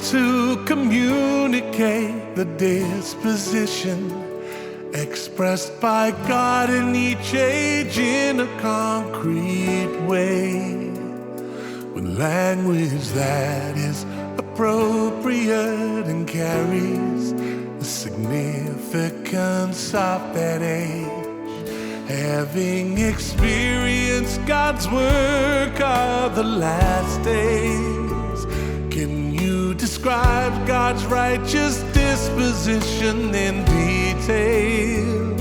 to communicate the disposition expressed by God in each age in a concrete way, with language that is appropriate and carries the significance of that age. Having experienced God's work of the last days, can you describe God's righteous disposition in detail?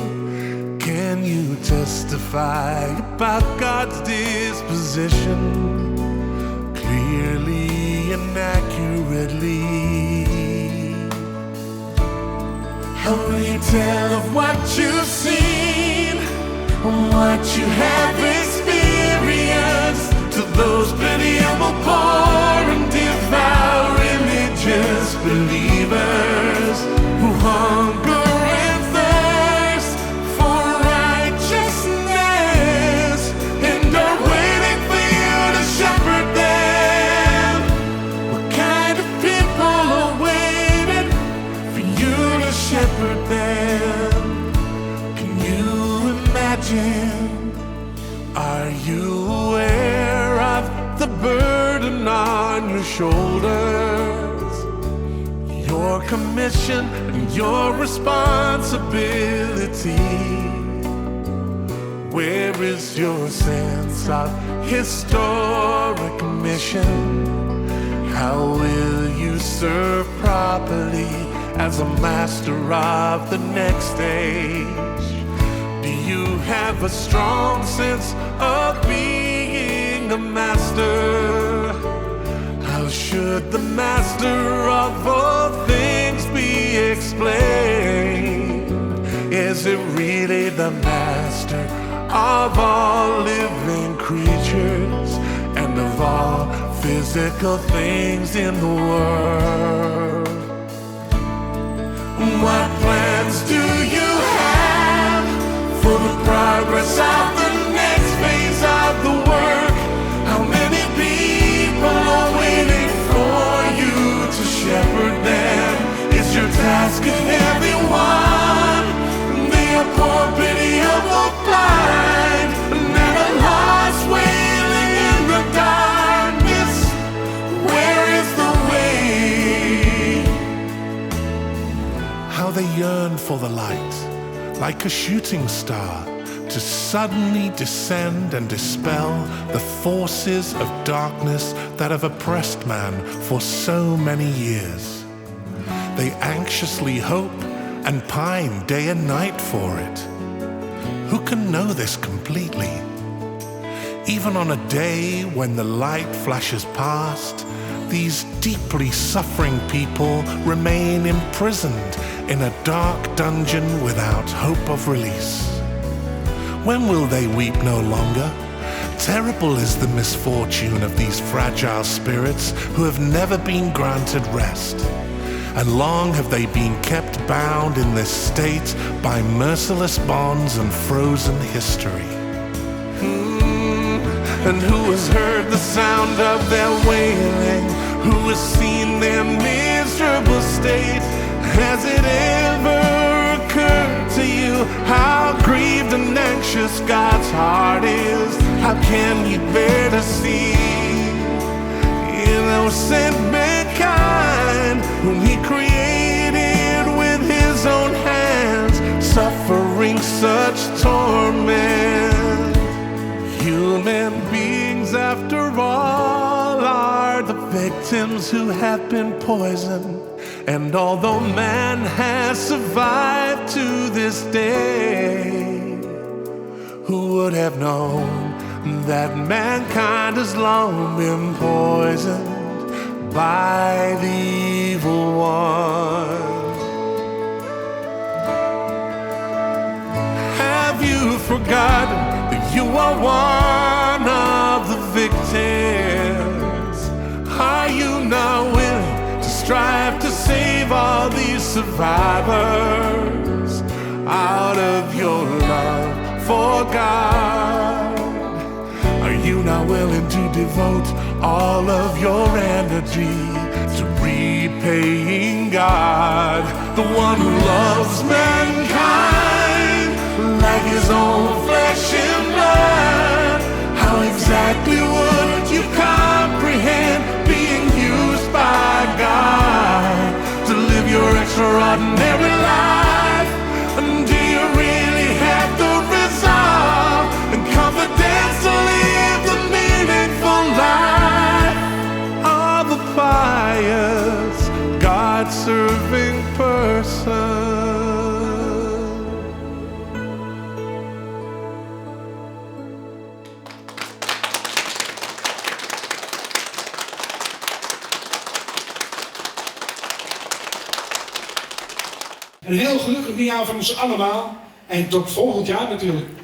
Can you testify about God's disposition clearly and accurately? How will you tell of what you've seen, what you have experienced, to those pitiable, poor and devout religious believers who hunger and thirst for righteousness and are waiting for you to shepherd them? What kind of people are waiting for you to shepherd them? Can you imagine? Are you aware of the burden on your shoulders, your commission and your responsibility? Where is your sense of historic mission? How will you serve properly as a master of the next stage? Do you have a strong sense of being a master? How should the master of all things be explained? Is it really the master of all living creatures and of all physical things in the world? What plans do you have for the progress of the next phase of the work? How many people are waiting for you to shepherd them? Is your task a heavy one? They are poor, pitiable, blind, and at a loss, wailing in the darkness. Where is the way? How they yearn for the light, like a shooting star, to suddenly descend and dispel the forces of darkness that have oppressed man for so many years. They anxiously hope and pine day and night for it. Who can know this completely? Even on a day when the light flashes past, these deeply suffering people remain imprisoned in a dark dungeon without hope of release. When will they weep no longer? Terrible is the misfortune of these fragile spirits who have never been granted rest, and long have they been kept bound in this state by merciless bonds and frozen history. And who has heard the sound of their wailing? Who has seen their miserable state? Has it ever occurred to you how grieved and anxious God's heart is? How can you bear to see innocent mankind whom He created with His own hands, suffering such torment? Human beings, after all, are the victims who have been poisoned. And although man has survived to this day, who would have known that mankind has long been poisoned by the evil one? Have you forgotten that you are one of the victims? Are you not willing to strive to save all these survivors out of your love for God? Are you not willing to devote all of your energy to repaying God, the one who loves mankind like his own flesh and blood. How exactly would you comprehend being used by God to live your extraordinary life? And do you really have the resolve and confidence to live the meaningful life? Are the pious, God-serving person? Een heel gelukkig nieuwjaar van ons allemaal. En tot volgend jaar natuurlijk.